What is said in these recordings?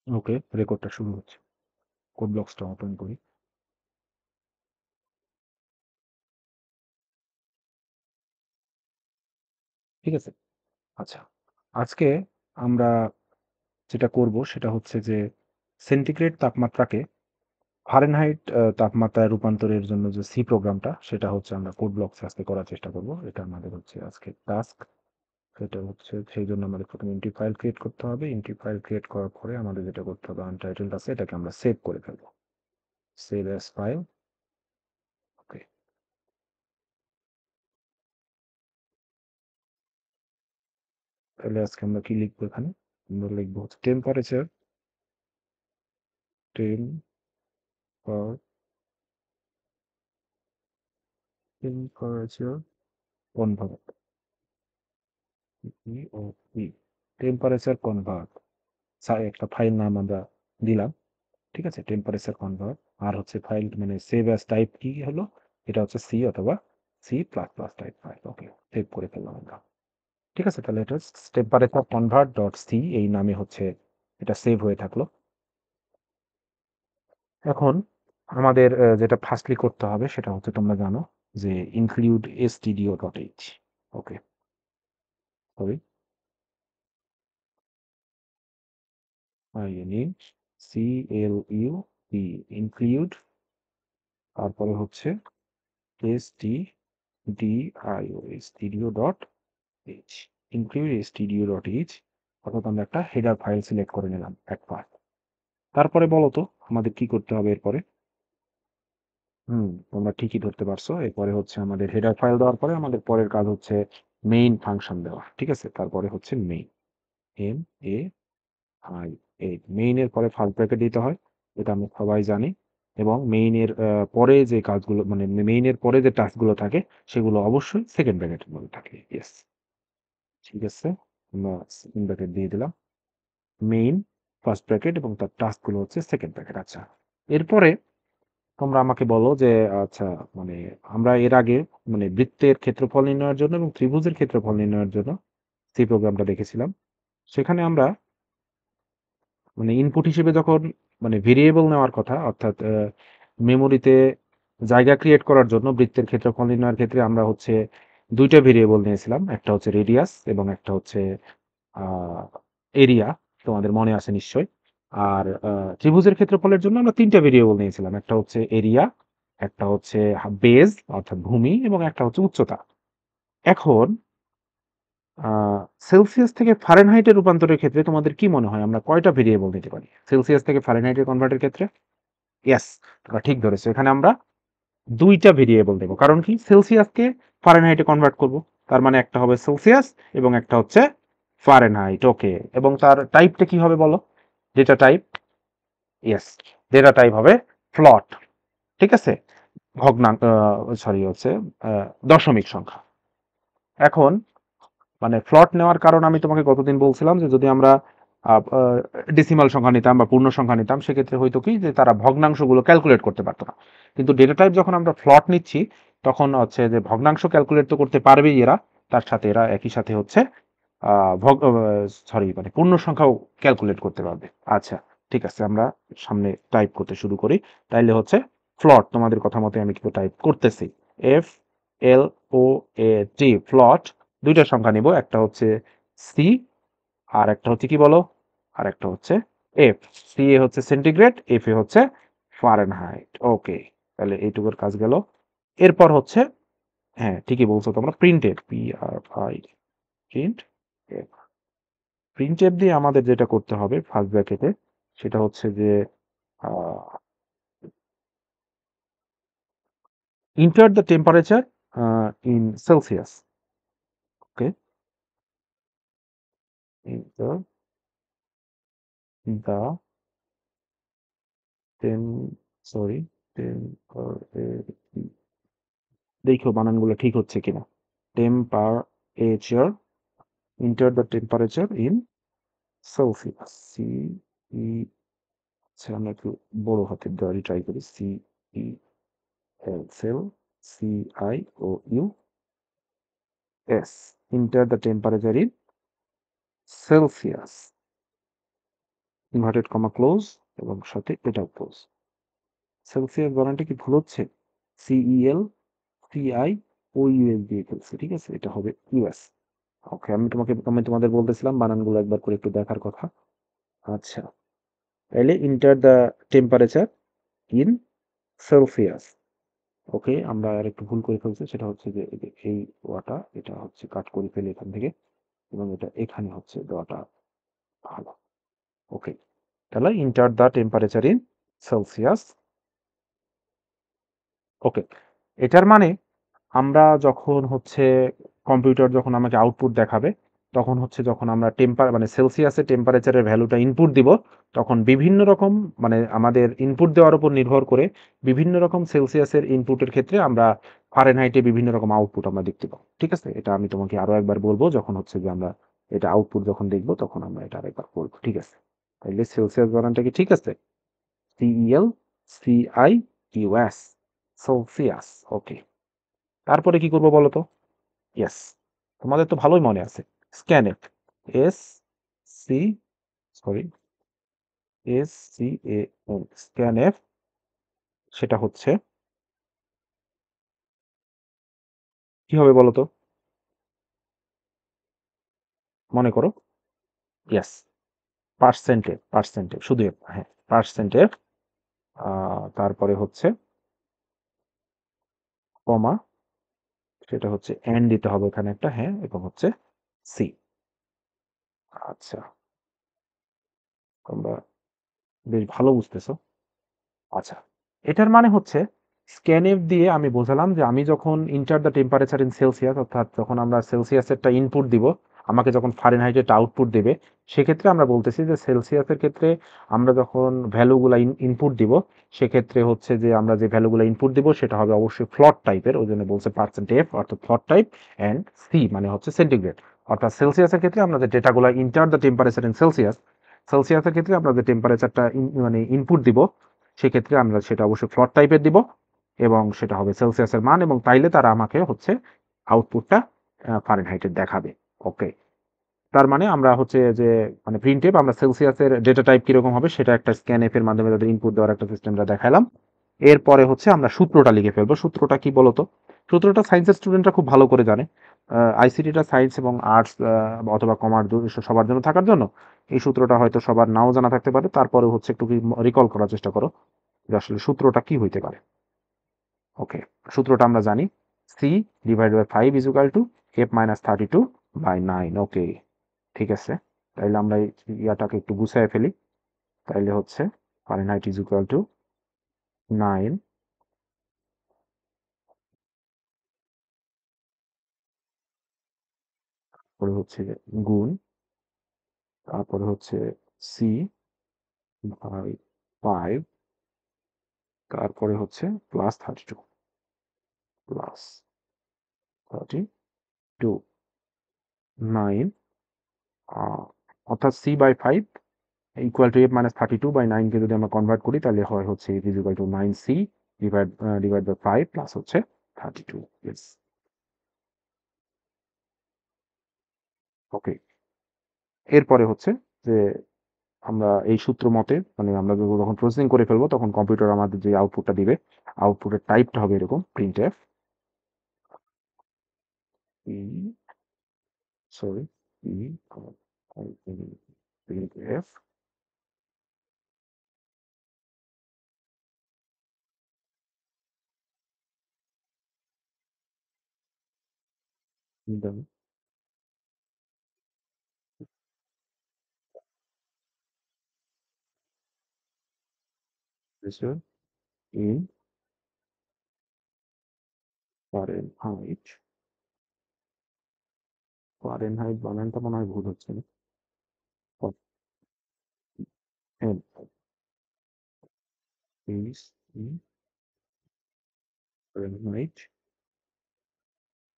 ওকে, রেকর্ডটা শুরু হচ্ছে। কোড ব্লকসটা ওপেন করি। ঠিক আছে? আচ্ছা। আজকে আমরা যেটা করব সেটা হচ্ছে যে সেন্টিগ্রেড তাপমাত্রাকে ফারেনহাইট তাপমাত্রায় রূপান্তরের জন্য যে সি প্রোগ্রামটা সেটা হচ্ছে আমরা কোড ব্লকসে আজকে করার চেষ্টা করব। এটা আমাদের হচ্ছে আজকে টাস্ক। সেটা হচ্ছে সেইজন্য আমাদের ১ম এ ইন্টি ফাইল ক্রিয়েট করতে হবে। ইন্টি ফাইল ক্রিয়েট করার পরে আমাদের যেটা করতে হবে আনটাইটেলড আছে এটাকে আমরা সেভ করে ফেলব। Save as file. ওকে। তাহলে আজকে আমরা কি লিখবো এখানে? আমরা লিখবো হচ্ছে temperature temp per temperature convert টিওপি টেম্পারেচার কনভার্ট একটা ফাইল নাম আমরা দিলাম। ঠিক আছে? টেম্পারেচার কনভার্ট আর হচ্ছে ফাইল মানে সেভ অ্যাজ টাইপ কি হলো? এটা হচ্ছে সি অথবা C plus plus type file. Okay, save করে ফেললাম আমরা। ঠিক আছে? তাহলে এটা টেম্পারেচার কনভার্ট ডট সি এই নামে হচ্ছে এটা সেভ হয়ে থাকলো। এখন আমাদের যেটা ফার্স্টলি করতে হবে সেটা হচ্ছে তোমরা জানো যে include stdio.h। ওকে, সরি, INCLUD include তারপরে হচ্ছে stdio.h include stdio.h অর্থাৎ আমরা একটা হেডার ফাইল সিলেক্ট করে নিলাম এক পার্ট। তারপরে বলো তো আমাদের কি করতে হবে এরপরে? তোমরা ঠিকই ধরতে পারছো। এরপরে হচ্ছে আমাদের হেডার ফাইল দেওয়ার পরে আমাদের পরের কাজ হচ্ছে মেইন ফাংশন দেওয়া। ঠিক আছে? তারপরে হচ্ছে মেইন, MAI মেইন এর পরে ফার্স্ট ব্র্যাকেট দিতে হয়। এটা আমরা সবাই জানি। এবং মেইন এর পরে যে কাজগুলো মানে মেইন এর পরে যে টাস্ক গুলো থাকে সেগুলো অবশ্যই সেকেন্ড ব্র্যাকেটের মধ্যে থাকে। ইয়েস, ঠিক আছে। আমরা সেকেন্ড ব্র্যাকেট দিয়ে দিলাম। মেইন ফার্স্ট ব্র্যাকেট এবং তার টাস্ক গুলো হচ্ছে সেকেন্ড ব্র্যাকেট। আচ্ছা। এরপরে তোমরা আমাকে বলো যে আচ্ছা মানে আমরা এর আগে মানে বৃত্তের ক্ষেত্রফল নির্ণয়ের জন্য এবং ত্রিভুজের ক্ষেত্রফল নির্ণয়ের জন্য সি প্রোগ্রামটা দেখেছিলাম। সেখানে আমরা মানে ইনপুট হিসেবে যখন মানে ভেরিয়েবল নেওয়ার কথা অর্থাৎ মেমোরিতে জায়গা ক্রিয়েট করার জন্য বৃত্তের ক্ষেত্রফল নির্ণয়ের ক্ষেত্রে আমরা হচ্ছে ২ টা ভেরিয়েবল নিয়েছিলাম। একটা হচ্ছে রেডিয়াস এবং একটা হচ্ছে আ এরিয়া। তোমাদের মনে আছে নিশ্চয়ই। আর ত্রিভুজের ক্ষেত্রফলের জন্য আমরা ৩ টা ভেরিয়েবল নিয়েছিলাম। একটা হচ্ছে এরিয়া, একটা হচ্ছে বেজ অর্থাৎ ভূমি এবং একটা হচ্ছে উচ্চতা। এখন আ সেলসিয়াস থেকে ফারেনহাইটে রূপান্তরের ক্ষেত্রে তোমাদের কি মনে হয় আমরা কয়টা ভেরিয়েবল নিতে পারি? সেলসিয়াস থেকে ফারেনহাইটে কনভার্টের ক্ষেত্রে? ইয়েস, তোমরা ঠিক ধরেছো। এখানে আমরা ২ টা ভেরিয়েবল দেব। কারণ কি? সেলসিয়াসকে ফারেনহাইটে কনভার্ট করব। তার মানে একটা হবে সেলসিয়াস এবং একটা হচ্ছে ফারেনহাইট। ওকে। এবং তার টাইপটা কি হবে বলো? Data type? Yes, data type হবে ফ্লট। ঠিক আছে? ভগ্নাঙ্ক সরি হচ্ছে আ দশমিক সংখ্যা। এখন মানে ফ্লট নেওয়ার কারণ আমি তোমাকে গতদিন বলছিলাম যে যদি আমরা আ আ ডেসিমাল সংখ্যা নিতাম বা পূর্ণ সংখ্যা নিতাম সেক্ষেত্রে হয়তো কি যে তারা ভগ্নাংশগুলো ক্যালকুলেট করতে পারত না। কিন্তু ডেটা টাইপ যখন আমরা ফ্লট নিচ্ছি তখন হচ্ছে যে ভগ্নাংশ ক্যালকুলেট তো করতে পারবেই এরা। তার সাথে এরা একই সাথে হচ্ছে আ ভগ অ সরি মানে পূর্ণ সংখ্যাও ক্যালকুলেট করতে পারবে। আচ্ছা, ঠিক আছে। আমরা সামনে টাইপ করতে শুরু করি। তাইলে হচ্ছে ফ্লট তোমাদের কথা মতই আমি কিন্তু টাইপ করতেছি। FLOAT ফ্লট ২ টা সংখ্যা নিব। একটা হচ্ছে সি আর একটা হচ্ছে কি বলো? আরেকটা হচ্ছে এফ। সি এ হচ্ছে সেন্টিগ্রেড, এফ এ হচ্ছে ফারেনহাইট। ওকে। তাহলে এইটুকুর কাজ গেল। এরপর হচ্ছে হ্যাঁ, ঠিকই বলছো তোমরা printed PRI print F. Print F দিয়ে আমাদের যেটা করতে হবে ফার্স্ট ব্র্যাকেটে সেটা হচ্ছে যে uh enter the temperature in Celsius. Okay? enter the temp sorry temperature দেখো বানানগুলো ঠিক হচ্ছে কিনা। Temperature enter the temperature in Celsius E আচ্ছা আমরা একটু বড় হাতের দেওয়ারই ট্রাই করি। E L cel CIOUS enter the temperature in Celsius. Inverted comma close এবং সাথে এটাও ক্লোজ। সেলসিয়াস বানানটা কি ভুল হচ্ছে? সিইএল সিআই ও ইউএস দিয়ে ফেলছি, ঠিক আছে? এটা হবে ইউএস। ওকে, আমি তোমাদের বলতেছিলাম বানানগুলো একবার করে একটু দেখার কথা। আচ্ছা, তাইলে enter the temperature in Celsius. Okay, আমরা আর একটু ভুল করে ফেলছি, সেটা হচ্ছে যে এই ওয়াটা এটা হচ্ছে কাট করে ফেলি এখান থেকে এবং এটা এখানে হচ্ছে দেওয়াটা ভালো। ওকে, তাহলে enter the temperature in Celsius. Okay, এটার মানে আমরা যখন হচ্ছে কম্পিউটার যখন আমাকে আউটপুট দেখাবে, তখন হচ্ছে যখন আমরা মানে সেলসিয়াসে টেম্পারেচারের ভ্যালুটা ইনপুট দিব, তখন বিভিন্ন রকম মানে আমাদের ইনপুট দেওয়ার উপর নির্ভর করে বিভিন্ন রকম সেলসিয়াসের ইনপুটের ক্ষেত্রে আমরা ফারেনহাইটে বিভিন্ন রকম আউটপুট আমরা দেখতে পাবো। ঠিক আছে? এটা আমি তোমাকে আরো একবার বলবো যখন হচ্ছে যে আমরা এটা আউটপুট যখন দেখবো তখন আমরা এটা আরেকবার বলবো। ঠিক আছে? তাইলে সেলসিয়াস বানানটা কি ঠিক আছে? CEL সিআইইউএস, Celsius. ওকে, তারপরে কি করবো বলো তো? ইয়েস, তোমাদের তো ভালোই মনে আছে। Scanf, S C sorry SCAN, scanf, সেটা হচ্ছে কি হবে বলো তো? মনে করো। ইয়েস, পার্সেন্টেজ শুধু হ্যাঁ, পার্সেন্টেজ। তারপরে হচ্ছে কমা, সেটা হচ্ছে এন দিতে হবে এখানে একটা, হ্যাঁ, এবং হচ্ছে সি। আচ্ছা, তোমরা বেশ ভালো বুঝতেছো। আচ্ছা, এটার মানে হচ্ছে স্ক্যানএফ দিয়ে আমি বোঝালাম যে আমি যখন enter the temperature in Celsius, অর্থাৎ যখন আমরা সেলসিয়াসেরটা ইনপুট দিব, আমাকে যখন ফারেনহাইটেরটা আউটপুট দেবে, সেক্ষেত্রে আমরা বলতেছি যে সেলসিয়াসের ক্ষেত্রে আমরা যখন ভ্যালুগুলা ইনপুট দিব, সেক্ষেত্রে হচ্ছে যে আমরা যে ভ্যালুগুলা ইনপুট দিব সেটা হবে অবশ্যই ফ্লট টাইপের, ওই জন্য বলছে পার্সেন্ট এফ অর্থাৎ ফ্লট টাইপ, অ্যান্ড সি মানে হচ্ছে সেন্টিগ্রেড। অর্থাৎ সেলসিয়াসের ক্ষেত্রে আমরা যে ডেটাগুলা enter the temperature in Celsius, সেলসিয়াসের ক্ষেত্রে আমরা যে টেম্পারেচারটা মানে ইনপুট দিব, সেক্ষেত্রে আমরা সেটা অবশ্যই ফ্লট টাইপের দিব এবং সেটা হবে সেলসিয়াসের মান, এবং তাইলে তারা আমাকে হচ্ছে আউটপুটটা ফারেনহাইটের দেখাবে। ওকে, তার মানে আমরা হচ্ছে যে মানে প্রিন্টএফ আমরা সেলসিয়াসের ডেটা টাইপ কিরকম হবে সেটা একটা স্ক্যানএফ এর মাধ্যমে তাদের ইনপুট দেওয়ার একটা সিস্টেমটা দেখালাম। এরপরে হচ্ছে আমরা সূত্রটা লিখে ফেলবো। সূত্রটা কি বলতো? সূত্রটা সায়েন্সের স্টুডেন্টরা খুব ভালো করে জানে। আইসিটিটা সায়েন্স এবং আর্টস অথবা কমার্স সবার জন্য থাকার জন্য এই সূত্রটা হয়তো সবার নাও জানা থাকতে পারে। তারপরে হচ্ছে একটু রিকল করার চেষ্টা করো যে আসলে সূত্রটা কি হইতে পারে। ওকে, সূত্রটা আমরা জানি, C divide by 5 is equal to F minus 32 by 9। Okay, ঠিক আছে, তাইলে আমরা এই ইয়াটাকে একটু গুছায় ফেলি। তাইলে হচ্ছে ফারেনহাইট ইজ ইকুয়াল টু 9, পরে হচ্ছে গুণ, তারপরে হচ্ছে সি বাই 5, তারপরে হচ্ছে প্লাস 32, প্লাস 32 9, অর্থাৎ C by 5 equal to F minus 32 by 9 কে যদি আমরা কনভার্ট করি তাহলে হয় হচ্ছে F is equal to 9 C divide by 5 plus হচ্ছে 32। Yes, okay. এরপরে হচ্ছে যে আমরা এই সূত্র মতে মানে আমরা যখন প্রসেসিং করে ফেলবো তখন কম্পিউটার আমাদের যে আউটপুটটা দিবে, আউটপুটের টাইপটা হবে এরকম print F, sorry, print F, in Fahrenheit. Fahrenheit বানানটা মনে হয় ভুল হচ্ছে না। ফারেনহাইট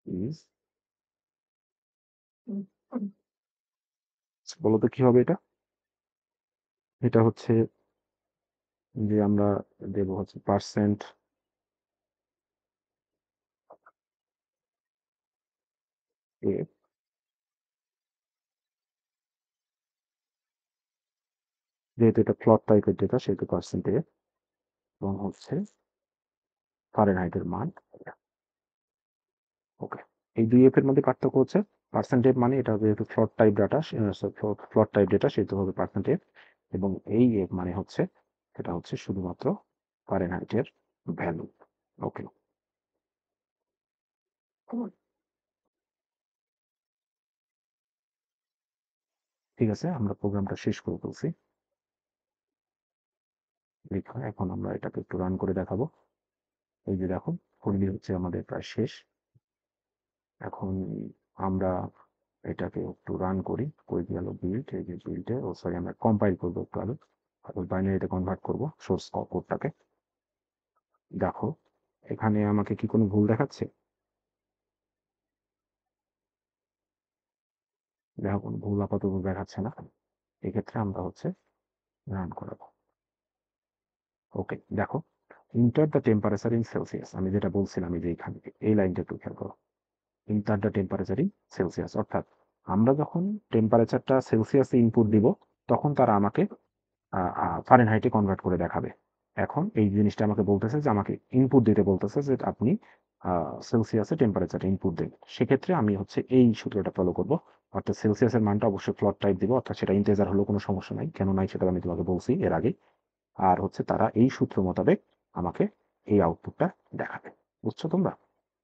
ইজ, বলো তো কি হবে এটা? এটা হচ্ছে যে আমরা দেব হচ্ছে পার্সেন্ট এফ যেহেতু এটা ফ্লোট টাইপের ডেটা সেহেতু পার্সেন্টেজ এবং হচ্ছে ফারেনহাইটের মান। ওকে, এই দুই এর মধ্যে পার্থক্য হচ্ছে পার্সেন্টেজ মানে এটা যেহেতু float type data, float type data সেহেতু হবে পার্সেন্টেজ, এবং এই এফ মানে হচ্ছে এটা হচ্ছে শুধুমাত্র ফারেনহাইটের ভ্যালু। ওকে, ঠিক আছে, আমরা প্রোগ্রামটা শেষ করে ফেলছি লেখা। এখন আমরা এটাকে একটু রান করে দেখাবো। এই যে দেখুন, ফুললি হচ্ছে আমাদের প্রায় শেষ। এখন আমরা এটাকে একটু রান করি। কই গেল বিল্ড? এই যে বিল্ডে, ও সরি, আমরা কম্পাইল করবো একটু আগে, তারপর বাইনারিতে কনভার্ট করবো সোর্স কোডটাকে। দেখো, এখানে আমাকে কি কোনো ভুল দেখাচ্ছে? দেখো, কোনো ভুল আপাতত দেখাচ্ছে না। এক্ষেত্রে আমরা হচ্ছে রান করাবো। ওকে, দেখো, inter the temperature in Celsius, আমি যেটা বলছিলাম এই যে এখানে এই লাইনটা একটু খেয়াল করো। Inter the temperature in Celsius, অর্থাৎ আমরা যখন টেম্পারেচারটা সেলসিয়াসে ইনপুট দিব তখন তারা আমাকে ফারেনহাইটে কনভার্ট করে দেখাবে। এখন এই জিনিসটা আমাকে বলতেছে যে আমাকে ইনপুট দিতে বলতেছে যে আপনি সেলসিয়াসে টেম্পারেচার ইনপুট দেন। সেক্ষেত্রে আমি হচ্ছে এই সূত্রটা ফলো করব, অর্থাৎ সেলসিয়াসের মানটা অবশ্যই ফ্লোট টাইপ দিব, অর্থাৎ সেটা ইন্টিজার হলেও কোনো সমস্যা নাই, কেন নাই সেটা আমি তোমাকে বলছি এর আগে। আর হচ্ছে তারা এই সূত্র মোতাবেক আমাকে এই আউটপুটটা দেখাবে। বুঝছো তোমরা?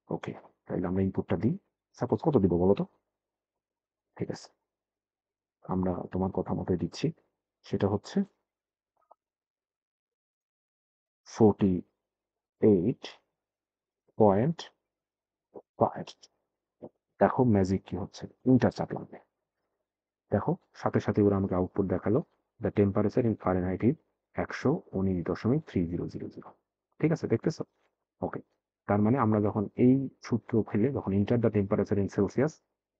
ওকে, তাহলে আমরা ইনপুটটা দিই। সাপোজ কত দিব বলো তো? ঠিক আছে, আমরা তোমার কথা মতোই দিচ্ছি। সেটা হচ্ছে 48.5। দেখো ম্যাজিক কি হচ্ছে, ইন্টার চাপলাম, দেখো সাথে সাথে ওরা আমাকে আউটপুট দেখালো, the temperature in Fahrenheit is 119.3000। ঠিক আছে, দেখতেছো? ওকে, তার মানে আমরা যখন এই সূত্র ফেলে, যখন enter the temperature in Celsius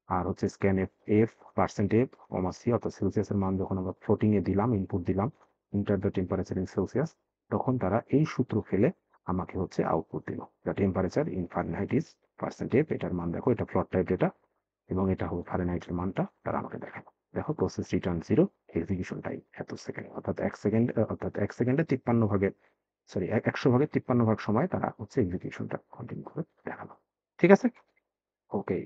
আর হচ্ছে scanf F percentage comma C, অর্থাৎ সেলসিয়াসের মান যখন আমরা ফ্লোটিং এ দিলাম, ইনপুট দিলাম inter the temperature in Celsius, তখন তারা এই সূত্র ফেলে আমাকে হচ্ছে আউটপুট দিল, the temperature in Fahrenheit is percentage, এটার মান দেখো, এটা ফ্লোট টাইপ ডেটা, এবং এটা হবে ফারেনহাইটের মানটা তারা আমাকে দেখালো। দেখো, প্রসেস রিটার্ন 0, এক্সিকিউশন টাইম এত সেকেন্ড, অর্থাৎ 1 সেকেন্ড, অর্থাৎ 1 সেকেন্ডে 53 ভাগের, সরি 100 ভাগের 53 ভাগ সময় তারা হচ্ছে এক্সিকিউশনটা কন্টিনিউ করে দেখালো। ঠিক আছে? ওকে।